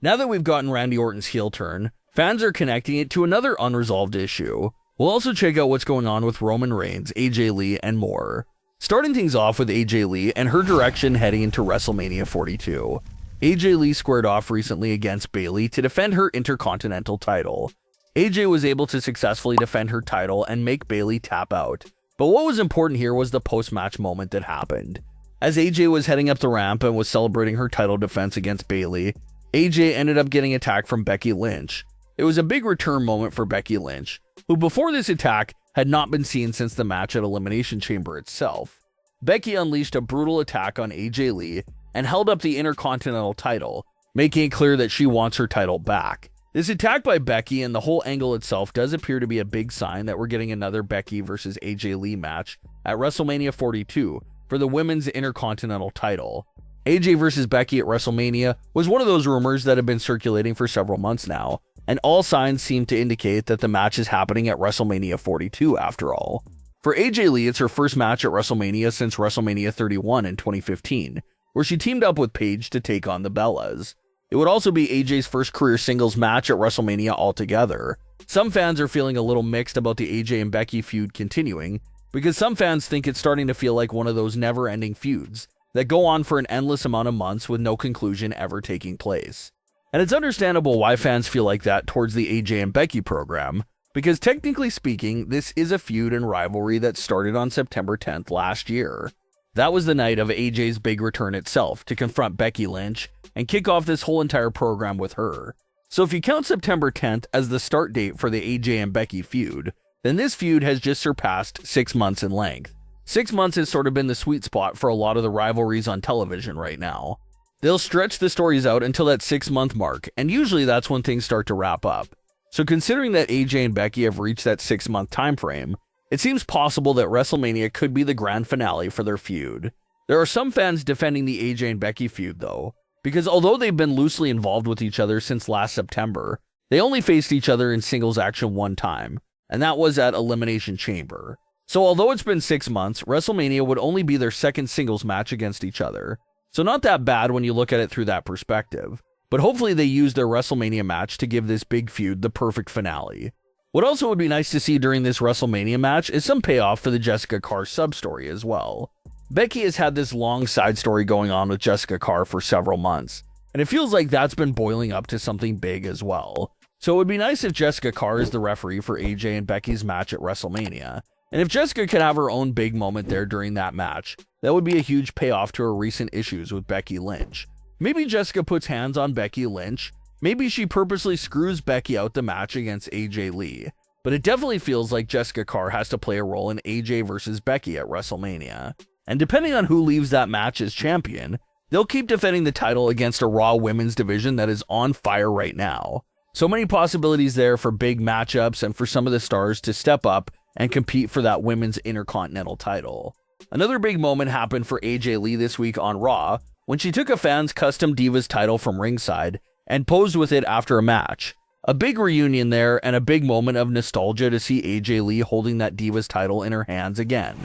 Now that we've gotten Randy Orton's heel turn, fans are connecting it to another unresolved issue. We'll also check out what's going on with Roman Reigns, AJ Lee, and more. Starting things off with AJ Lee and her direction heading into WrestleMania 42. AJ Lee squared off recently against Bayley to defend her Intercontinental title. AJ was able to successfully defend her title and make Bayley tap out. But what was important here was the post-match moment that happened. As AJ was heading up the ramp and was celebrating her title defense against Bayley, AJ ended up getting attacked from Becky Lynch. It was a big return moment for Becky Lynch, who before this attack had not been seen since the match at Elimination Chamber itself. Becky unleashed a brutal attack on AJ Lee and held up the Intercontinental title, making it clear that she wants her title back. This attack by Becky and the whole angle itself does appear to be a big sign that we're getting another Becky versus AJ Lee match at WrestleMania 42 for the Women's Intercontinental title. AJ versus Becky at WrestleMania was one of those rumors that have been circulating for several months now, and all signs seem to indicate that the match is happening at WrestleMania 42 after all. For AJ Lee, it's her first match at WrestleMania since WrestleMania 31 in 2015, where she teamed up with Paige to take on the Bellas. It would also be AJ's first career singles match at WrestleMania altogether. Some fans are feeling a little mixed about the AJ and Becky feud continuing, because some fans think it's starting to feel like one of those never-ending feuds that go on for an endless amount of months with no conclusion ever taking place. And it's understandable why fans feel like that towards the AJ and Becky program, because technically speaking, this is a feud and rivalry that started on September 10th last year. That was the night of AJ's big return itself to confront Becky Lynch and kick off this whole entire program with her. So if you count September 10th as the start date for the AJ and Becky feud, then this feud has just surpassed 6 months in length. 6 months has sort of been the sweet spot for a lot of the rivalries on television right now. They'll stretch the stories out until that 6-month mark, and usually that's when things start to wrap up. So considering that AJ and Becky have reached that 6-month time frame, it seems possible that WrestleMania could be the grand finale for their feud. There are some fans defending the AJ and Becky feud though, because although they've been loosely involved with each other since last September, they only faced each other in singles action one time, and that was at Elimination Chamber. So although it's been 6 months, WrestleMania would only be their second singles match against each other. So not that bad when you look at it through that perspective. But hopefully they use their WrestleMania match to give this big feud the perfect finale. What also would be nice to see during this WrestleMania match is some payoff for the Jessica Carr sub-story as well. Becky has had this long side story going on with Jessica Carr for several months, and it feels like that's been boiling up to something big as well. So it would be nice if Jessica Carr is the referee for AJ and Becky's match at WrestleMania. And if Jessica could have her own big moment there during that match, that would be a huge payoff to her recent issues with Becky Lynch. Maybe Jessica puts hands on Becky Lynch, maybe she purposely screws Becky out the match against AJ Lee, but it definitely feels like Jessica Carr has to play a role in AJ versus Becky at WrestleMania. And depending on who leaves that match as champion, they'll keep defending the title against a Raw women's division that is on fire right now. So many possibilities there for big matchups and for some of the stars to step up and compete for that women's Intercontinental title. Another big moment happened for AJ Lee this week on Raw when she took a fan's custom Divas title from ringside and posed with it after a match. A big reunion there and a big moment of nostalgia to see AJ Lee holding that Divas title in her hands again.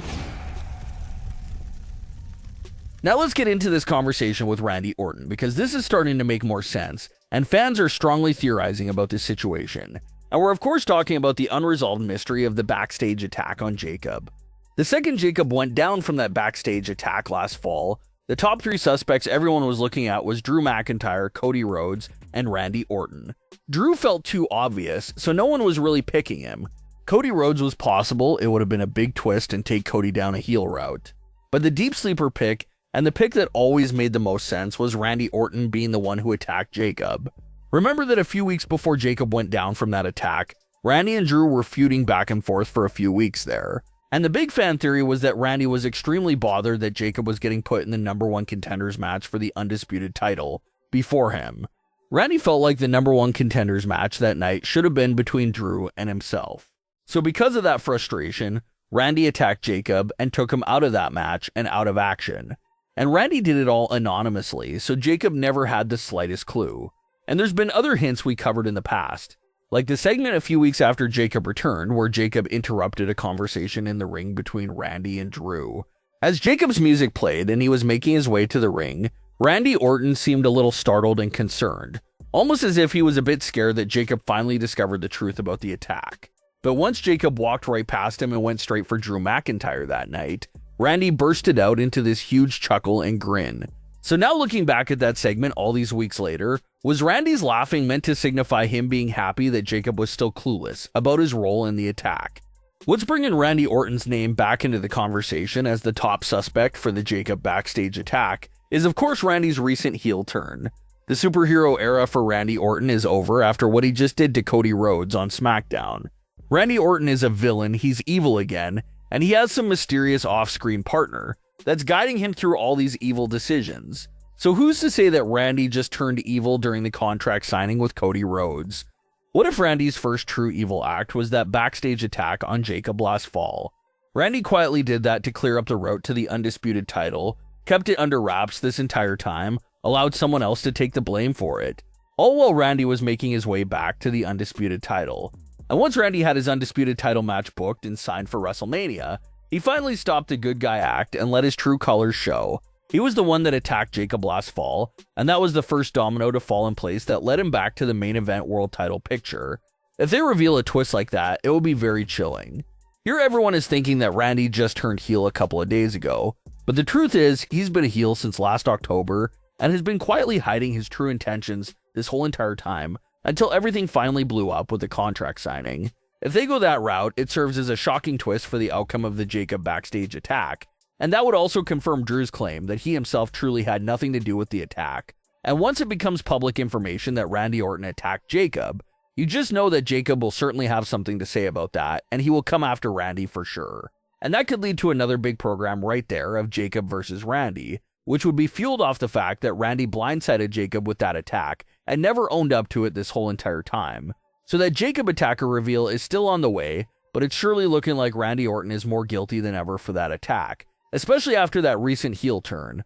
Now let's get into this conversation with Randy Orton, because this is starting to make more sense, and fans are strongly theorizing about this situation. And we're of course talking about the unresolved mystery of the backstage attack on Jacob. The second Jacob went down from that backstage attack last fall, the top 3 suspects everyone was looking at was Drew McIntyre, Cody Rhodes, and Randy Orton. Drew felt too obvious, so no one was really picking him. Cody Rhodes was possible, it would have been a big twist and take Cody down a heel route. But the deep sleeper pick, and the pick that always made the most sense, was Randy Orton being the one who attacked Jacob. Remember that a few weeks before Jacob went down from that attack, Randy and Drew were feuding back and forth for a few weeks there. And the big fan theory was that Randy was extremely bothered that Jacob was getting put in the #1 contenders match for the undisputed title before him. Randy felt like the #1 contenders match that night should have been between Drew and himself. So because of that frustration, Randy attacked Jacob and took him out of that match and out of action. And Randy did it all anonymously, so Jacob never had the slightest clue. And there's been other hints we covered in the past, like the segment a few weeks after Jacob returned, where Jacob interrupted a conversation in the ring between Randy and Drew. As Jacob's music played and he was making his way to the ring, Randy Orton seemed a little startled and concerned, almost as if he was a bit scared that Jacob finally discovered the truth about the attack. But once Jacob walked right past him and went straight for Drew McIntyre that night, Randy bursted out into this huge chuckle and grin. So now looking back at that segment all these weeks later, was Randy's laughing meant to signify him being happy that Jacob was still clueless about his role in the attack? What's bringing Randy Orton's name back into the conversation as the top suspect for the Jacob backstage attack is of course Randy's recent heel turn. The superhero era for Randy Orton is over after what he just did to Cody Rhodes on Smackdown. Randy Orton is a villain, he's evil again, and he has some mysterious off-screen partner that's guiding him through all these evil decisions. So who's to say that Randy just turned evil during the contract signing with Cody Rhodes? What if Randy's first true evil act was that backstage attack on Jacob last fall? Randy quietly did that to clear up the route to the undisputed title, kept it under wraps this entire time, allowed someone else to take the blame for it, all while Randy was making his way back to the undisputed title. And once Randy had his undisputed title match booked and signed for WrestleMania, he finally stopped the good guy act and let his true colors show. He was the one that attacked Jacob last fall, and that was the first domino to fall in place that led him back to the main event world title picture. If they reveal a twist like that, it will be very chilling. Here everyone is thinking that Randy just turned heel a couple of days ago, but the truth is he's been a heel since last October and has been quietly hiding his true intentions this whole entire time until everything finally blew up with the contract signing. If they go that route, it serves as a shocking twist for the outcome of the Jacob backstage attack, and that would also confirm Drew's claim that he himself truly had nothing to do with the attack. And once it becomes public information that Randy Orton attacked Jacob, you just know that Jacob will certainly have something to say about that, and he will come after Randy for sure. And that could lead to another big program right there of Jacob versus Randy, which would be fueled off the fact that Randy blindsided Jacob with that attack and never owned up to it this whole entire time. So that Jacob attacker reveal is still on the way, but it's surely looking like Randy Orton is more guilty than ever for that attack, especially after that recent heel turn.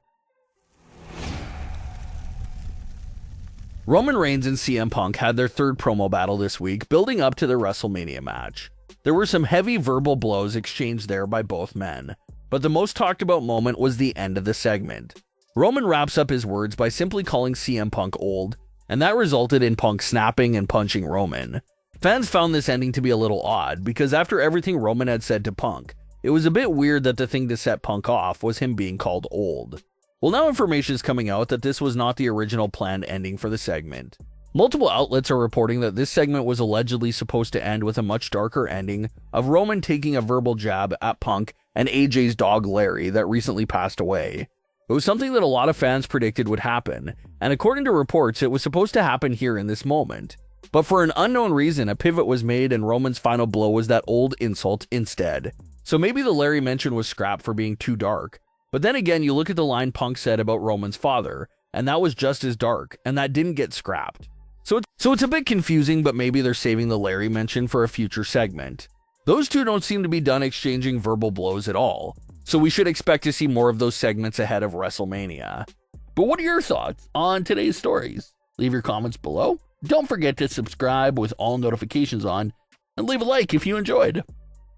Roman Reigns and CM Punk had their third promo battle this week, building up to their WrestleMania match. There were some heavy verbal blows exchanged there by both men, but the most talked about moment was the end of the segment. Roman wraps up his words by simply calling CM Punk old, and that resulted in Punk snapping and punching Roman. Fans found this ending to be a little odd, because after everything Roman had said to Punk, it was a bit weird that the thing to set Punk off was him being called old. Well, now information is coming out that this was not the original planned ending for the segment. Multiple outlets are reporting that this segment was allegedly supposed to end with a much darker ending of Roman taking a verbal jab at Punk and AJ's dog Larry that recently passed away. It was something that a lot of fans predicted would happen, and according to reports, it was supposed to happen here in this moment. But for an unknown reason, a pivot was made and Roman's final blow was that old insult instead. So maybe the Larry mention was scrapped for being too dark. But then again, you look at the line Punk said about Roman's father, and that was just as dark, and that didn't get scrapped. So it's a bit confusing, but maybe they're saving the Larry mention for a future segment. Those two don't seem to be done exchanging verbal blows at all, so we should expect to see more of those segments ahead of WrestleMania. But what are your thoughts on today's stories? Leave your comments below. Don't forget to subscribe with all notifications on, and leave a like if you enjoyed.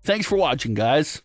Thanks for watching, guys.